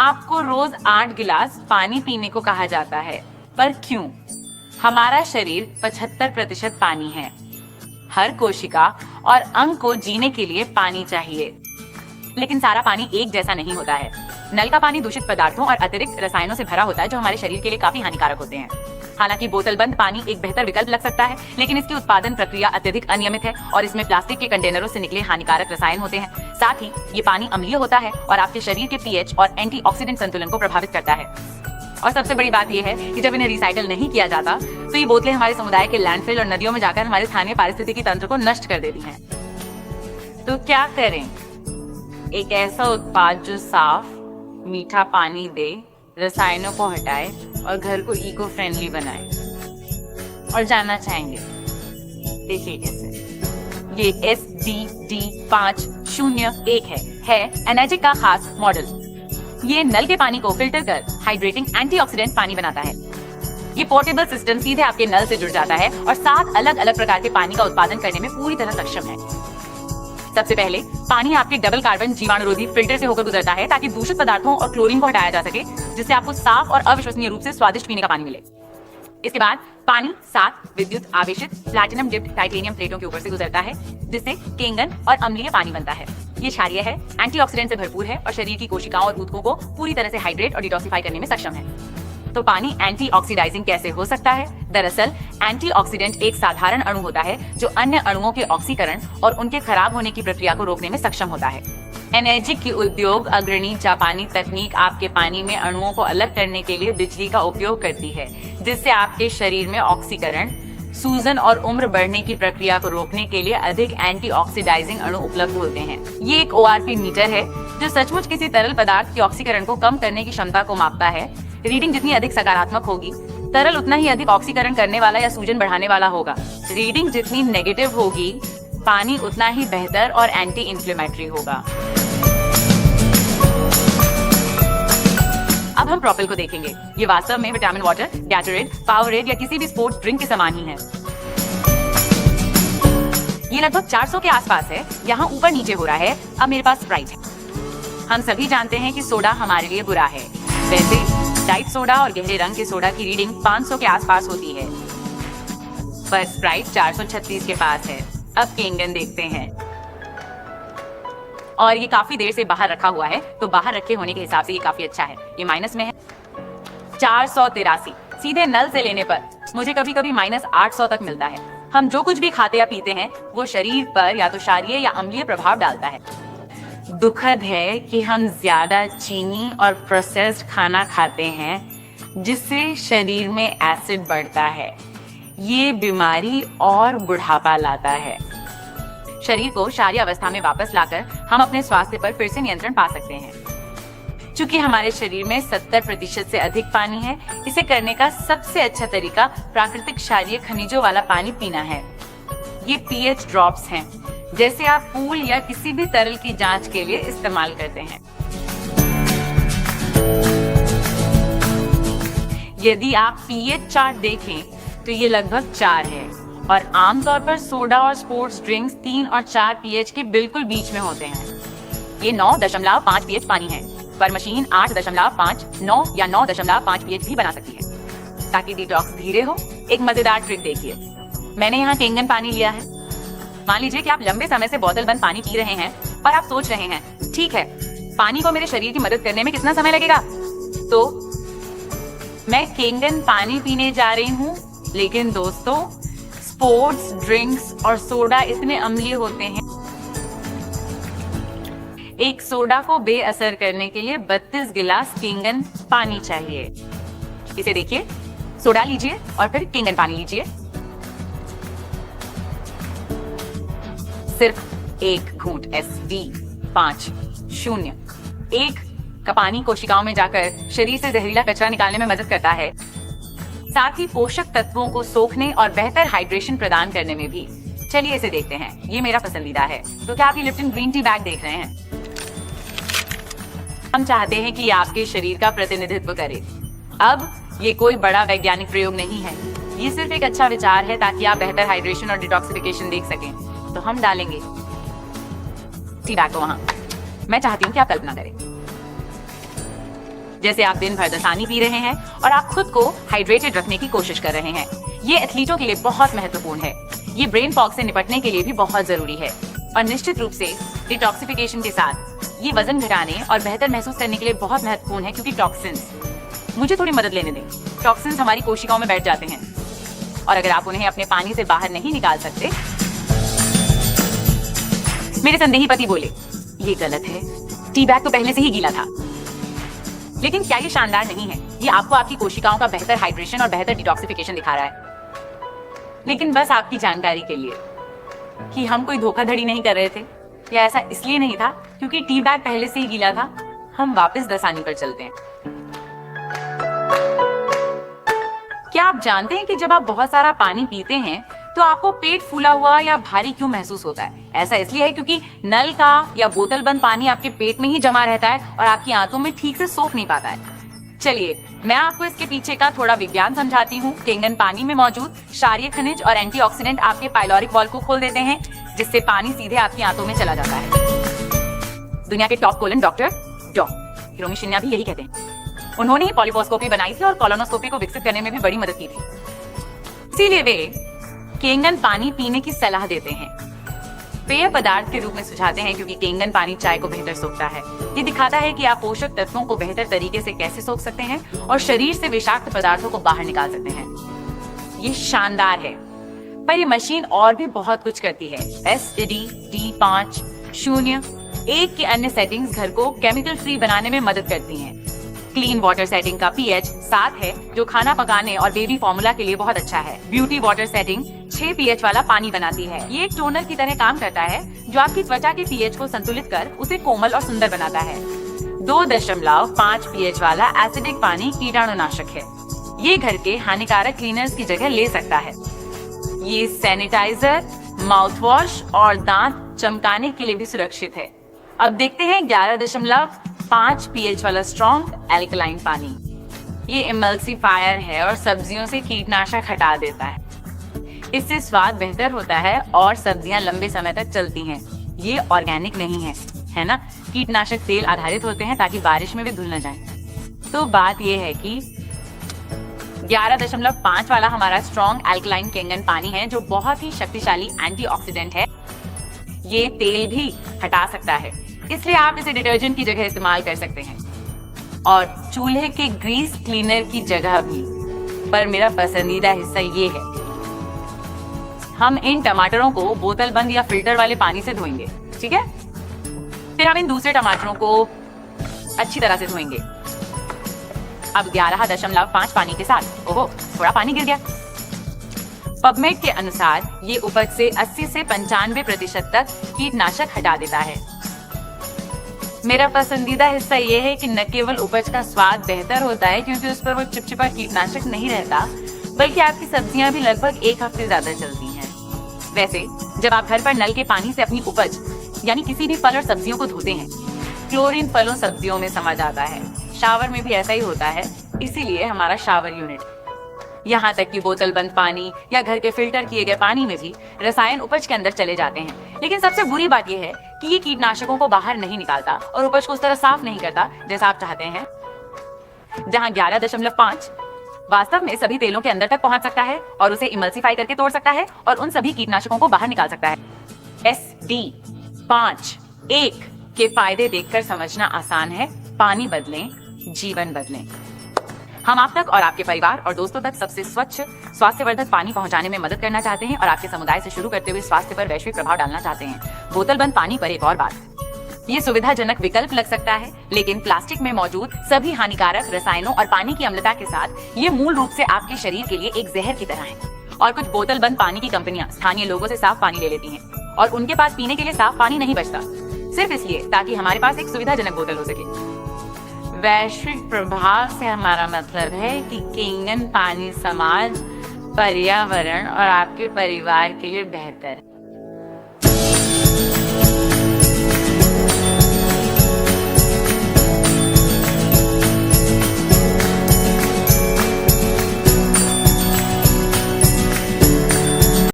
आपको रोज 8 गिलास पानी पीने को कहा जाता है, पर क्यों? हमारा शरीर 75% पानी है। हर कोशिका और अंग को जीने के लिए पानी चाहिए, लेकिन सारा पानी एक जैसा नहीं होता है। नल का पानी दूषित पदार्थों और अतिरिक्त रसायनों से भरा होता है, जो हमारे शरीर के लिए काफी हानिकारक होते हैं। हालांकि बोतल बंद पानी एक बेहतर विकल्प लग सकता है, लेकिन इसकी उत्पादन प्रक्रिया अत्यधिक अनियमित है और इसमें प्लास्टिक के कंटेनरों से निकले हानिकारक रसायन होते हैं। साथ ही ये पानी अम्लीय होता है और आपके शरीर के पीएच और एंटीऑक्सीडेंट संतुलन को प्रभावित करता है। और सबसे बड़ी बात यह है कि जब इन्हें रिसाइकल नहीं किया जाता तो ये बोतलें हमारे समुदाय के लैंडफिल और नदियों में जाकर हमारे स्थानीय पारिस्थितिकी तंत्र को नष्ट कर देती हैं। तो क्या करें? एक ऐसा उत्पाद जो साफ मीठा पानी दे, रसायनों को हटाए और घर को इको फ्रेंडली बनाए। और जानना चाहेंगे देखिए कैसे। ये SDD 501 है एनर्जिक का खास मॉडल। ये नल के पानी को फिल्टर कर हाइड्रेटिंग एंटीऑक्सीडेंट पानी बनाता है। ये पोर्टेबल सिस्टम सीधे आपके नल से जुड़ जाता है और 7 अलग अलग प्रकार के पानी का उत्पादन करने में पूरी तरह सक्षम है। सबसे पहले पानी आपके डबल कार्बन जीवाणुरोधी फिल्टर से होकर गुजरता है, ताकि दूषित पदार्थों और क्लोरीन को हटाया जा सके, जिससे आपको साफ और अविश्वसनीय रूप से स्वादिष्ट पीने का पानी मिले। इसके बाद पानी 7 विद्युत आवेशित प्लैटिनम डिप्ड टाइटेनियम प्लेटों के ऊपर से गुजरता है, जिससे केंगन और अम्लीय पानी बनता है। ये क्षारीय है, एंटीऑक्सीडेंट से भरपूर है और शरीर की कोशिकाओं और ऊतकों को पूरी तरह से हाइड्रेट और डिटॉक्सिफाई करने में सक्षम है। तो पानी एंटी ऑक्सीडाइजिंग कैसे हो सकता है? दरअसल एंटीऑक्सीडेंट एक साधारण अणु होता है जो अन्य अणुओं के ऑक्सीकरण और उनके खराब होने की प्रक्रिया को रोकने में सक्षम होता है। एनर्जी की उद्योग अग्रणी जापानी तकनीक आपके पानी में अणुओं को अलग करने के लिए बिजली का उपयोग करती है, जिससे आपके शरीर में ऑक्सीकरण, सूजन और उम्र बढ़ने की प्रक्रिया को रोकने के लिए अधिक एंटीऑक्सीडाइजिंग अणु उपलब्ध होते हैं। ये एक ORP मीटर है जो सचमुच किसी तरल पदार्थ के ऑक्सीकरण को कम करने की क्षमता को मापता है। रीडिंग जितनी अधिक सकारात्मक होगी, तरल उतना ही अधिक ऑक्सीकरण करने वाला या सूजन बढ़ाने वाला होगा। रीडिंग जितनी नेगेटिव होगी, पानी उतना ही बेहतर और एंटी इंफ्लेमेटरी होगा। अब हम प्रोपिल को देखेंगे। ये वास्तव में विटामिन वाटर, गैटोरेड, पावरेड या किसी भी स्पोर्ट्स ड्रिंक के समान ही है। ये लगभग 400 के आसपास है। यहाँ ऊपर नीचे हो रहा है। अब मेरे पास स्प्राइट है। हम सभी जानते हैं कि सोडा हमारे लिए बुरा है। वैसे डाइट सोडा और गहरे रंग के सोडा की रीडिंग 500 के आसपास होती है, पर स्प्राइट 436 के पास है। अब केंगन देखते हैं, और ये काफी देर से बाहर रखा हुआ है, तो बाहर रखे होने के हिसाब से ये काफी अच्छा है। ये माइनस में है 483। सीधे नल से लेने पर मुझे कभी कभी -800 तक मिलता है। हम जो कुछ भी खाते या पीते हैं वो शरीर पर या तो क्षारीय या अम्लीय प्रभाव डालता है। दुखद है कि हम ज्यादा चीनी और प्रोसेस्ड खाना खाते हैं, जिससे शरीर में एसिड बढ़ता है। ये बीमारी और बुढ़ापा लाता है। शरीर को क्षारीय अवस्था में वापस लाकर हम अपने स्वास्थ्य पर फिर से नियंत्रण पा सकते हैं। चूंकि हमारे शरीर में 70% से अधिक पानी है, इसे करने का सबसे अच्छा तरीका प्राकृतिक क्षारीय खनिजों वाला पानी पीना है। ये pH ड्रॉप्स हैं, जैसे आप पूल या किसी भी तरल की जांच के लिए इस्तेमाल करते हैं। यदि आप pH चार्ट देखें तो ये लगभग 4 है, और आमतौर पर सोडा और स्पोर्ट्स ड्रिंक्स 3 और 4 pH के बिल्कुल बीच में होते हैं। ये 9.5 pH पानी है, पर मशीन 8.5, 9 या 9.5 pH भी बना सकती है, ताकि डिटॉक्स धीरे हो। एक मजेदार ट्रिक देखिए। मैंने यहाँ केंगन पानी लिया है। मान लीजिए कि आप लंबे समय से बोतल बंद पानी पी रहे हैं, पर आप सोच रहे हैं, ठीक है, पानी को मेरे शरीर की मदद करने में कितना समय लगेगा, तो मैं केंगन पानी पीने जा रही हूँ। लेकिन दोस्तों, स्पोर्ट्स ड्रिंक्स और सोडा इतने अम्लीय होते हैं। एक सोडा को बेअसर करने के लिए 32 गिलास केंगन पानी चाहिए। इसे देखिए, सोडा लीजिए और फिर केंगन पानी लीजिए। सिर्फ एक घूंट SD501 का पानी कोशिकाओं में जाकर शरीर से जहरीला कचरा निकालने में मदद करता है, साथ ही पोषक तत्वों को सोखने और बेहतर हाइड्रेशन प्रदान करने में भी। चलिए इसे देखते हैं। ये मेरा पसंदीदा है। तो क्या आप ये लिप्टन ग्रीन टी बैग देख रहे हैं? हम चाहते हैं कि ये आपके शरीर का प्रतिनिधित्व करे। अब ये कोई बड़ा वैज्ञानिक प्रयोग नहीं है, ये सिर्फ एक अच्छा विचार है, ताकि आप बेहतर हाइड्रेशन और डिटॉक्सिफिकेशन देख सकें। तो हम डालेंगे टी बैग को वहां। मैं चाहती हूँ कि आप कल्पना करें, जैसे आप दिन भर दसानी पी रहे हैं और आप खुद को हाइड्रेटेड रखने की कोशिश कर रहे हैं। ये एथलीटों के लिए बहुत महत्वपूर्ण है। ये ब्रेन फॉग से निपटने के लिए भी बहुत जरूरी है और निश्चित रूप से डिटॉक्सिफिकेशन के साथ ये वजन घटाने और बेहतर महसूस करने के लिए बहुत महत्वपूर्ण है, क्योंकि टॉक्सिन्स, मुझे थोड़ी मदद लेने दें, टॉक्सिन्स हमारी कोशिकाओं में बैठ जाते हैं और अगर आप उन्हें अपने पानी से बाहर नहीं निकाल सकते। मेरे संदेही पति बोले, ये गलत है, टी बैग तो पहले से ही गीला था। लेकिन क्या ये शानदार नहीं है? ये आपको आपकी कोशिकाओं का बेहतर हाइड्रेशन और बेहतर डिटॉक्सिफिकेशन दिखा रहा है। लेकिन बस आपकी जानकारी के लिए कि हम कोई धोखाधड़ी नहीं कर रहे थे, या ऐसा इसलिए नहीं था क्योंकि टी बैग पहले से ही गीला था। हम वापस दसानी पर चलते हैं। क्या आप जानते हैं कि जब आप बहुत सारा पानी पीते हैं तो आपको पेट फूला हुआ या भारी क्यों महसूस होता है? ऐसा इसलिए है क्योंकि नल का या बोतल बंद पानी आपके पेट में ही जमा रहता है और आपकी आंतों में ठीक से सोख नहीं पाता है। चलिए मैं आपको इसके पीछे का थोड़ा विज्ञान समझाती हूँ। केंगन पानी में मौजूद क्षारीय खनिज और एंटीऑक्सीडेंट आपके पाइलोरिक वॉल को खोल देते हैं, जिससे पानी सीधे आपकी आंतों में चला जाता है। दुनिया के top colon doctor Hiromi Shinya भी यही कहते हैं। उन्होंने ही पॉलिपोस्कोपी बनाई थी और कोलोनोस्कोपी को विकसित करने में भी बड़ी मदद की थी। इसीलिए वे केंगन पानी पीने की सलाह देते हैं, पेय पदार्थ के रूप में सुझाते हैं, क्योंकि केंगन पानी चाय को बेहतर सोखता है। ये दिखाता है कि आप पोषक तत्वों को बेहतर तरीके से कैसे सोख सकते हैं और शरीर से विषाक्त पदार्थों को बाहर निकाल सकते हैं। ये शानदार है, पर ये मशीन और भी बहुत कुछ करती है। STD-D5, 0, 1 की अन्य सेटिंग्स घर को केमिकल फ्री बनाने में मदद करती हैं। क्लीन वाटर सेटिंग का pH 7 है, जो खाना पकाने और बेबी फॉर्मूला के लिए बहुत अच्छा है। ब्यूटी वाटर सेटिंग 6 pH वाला पानी बनाती है। ये एक टोनर की तरह काम करता है, जो आपकी त्वचा के pH को संतुलित कर उसे कोमल और सुंदर बनाता है। 2.5 pH वाला एसिडिक पानी कीटाणुनाशक है। ये घर के हानिकारक क्लीनर्स की जगह ले सकता है। ये सैनिटाइजर, माउथ वॉश और दांत चमकाने के लिए भी सुरक्षित है। अब देखते हैं 11.5 pH वाला स्ट्रॉन्ग एल्कलाइन पानी। ये इमल्सिफायर है और सब्जियों से कीटनाशक हटा देता है। इससे स्वाद बेहतर होता है और सब्जियां लंबे समय तक चलती हैं। ये ऑर्गेनिक नहीं है ना? कीटनाशक तेल आधारित होते हैं ताकि बारिश में भी धुल न जाए। तो बात ये है कि 11.5 वाला हमारा स्ट्रॉन्ग एल्कलाइन केंगन पानी है, जो बहुत ही शक्तिशाली एंटीऑक्सीडेंट है। ये तेल भी हटा सकता है, इसलिए आप इसे डिटर्जेंट की जगह इस्तेमाल कर सकते हैं और चूल्हे के ग्रीस क्लीनर की जगह भी। पर मेरा पसंदीदा हिस्सा ये है, हम इन टमाटरों को बोतल बंद या फिल्टर वाले पानी से धोएंगे, ठीक है? फिर हम इन दूसरे टमाटरों को अच्छी तरह से धोएंगे। अब 11.5 पानी के साथ, ओहो थोड़ा पानी गिर गया। पबमेड के अनुसार ये उपज से 80 से 95% तक कीटनाशक हटा देता है। मेरा पसंदीदा हिस्सा ये है कि न केवल उपज का स्वाद बेहतर होता है, क्योंकि उस पर वो चिपचिपा कीटनाशक नहीं रहता, बल्कि आपकी सब्जियां भी लगभग 1 हफ्ते ज्यादा चलती हैं। वैसे जब आप घर पर नल के पानी से अपनी उपज यानी किसी भी फल और सब्जियों को धोते हैं, क्लोरीन फलों सब्जियों में समा जाता है। शावर में भी ऐसा ही होता है, इसीलिए हमारा शावर यूनिट, यहाँ तक कि बोतल बंद पानी या घर के फिल्टर किए गए पानी में भी रसायन उपज के अंदर चले जाते हैं। लेकिन सबसे बुरी बात यह है कि ये कीटनाशकों को बाहर नहीं निकालता और उपज को उस तरह साफ नहीं करता जैसा आप चाहते हैं। जहाँ 11.5 वास्तव में सभी तेलों के अंदर तक पहुंच सकता है और उसे इमल्सिफाई करके तोड़ सकता है और उन सभी कीटनाशकों को बाहर निकाल सकता है। SD-5 के फायदे देखकर समझना आसान है। पानी बदलें, जीवन बदलें। हम आप तक और आपके परिवार और दोस्तों तक सबसे स्वच्छ स्वास्थ्यवर्धक पानी पहुंचाने में मदद करना चाहते हैं और आपके समुदाय से शुरू करते हुए स्वास्थ्य पर वैश्विक प्रभाव डालना चाहते हैं। बोतल बंद पानी पर एक और बात, ये सुविधाजनक विकल्प लग सकता है, लेकिन प्लास्टिक में मौजूद सभी हानिकारक रसायनों और पानी की अम्लता के साथ ये मूल रूप से आपके शरीर के लिए एक जहर की तरह है। और कुछ बोतल बंद पानी की कंपनियां स्थानीय लोगों से साफ पानी ले लेती हैं और उनके पास पीने के लिए साफ पानी नहीं बचता, सिर्फ इसलिए ताकि हमारे पास एक सुविधाजनक बोतल हो सके। वैश्विक प्रभाव से हमारा मतलब है कि केंगन पानी समाज, पर्यावरण और आपके परिवार के लिए बेहतर है।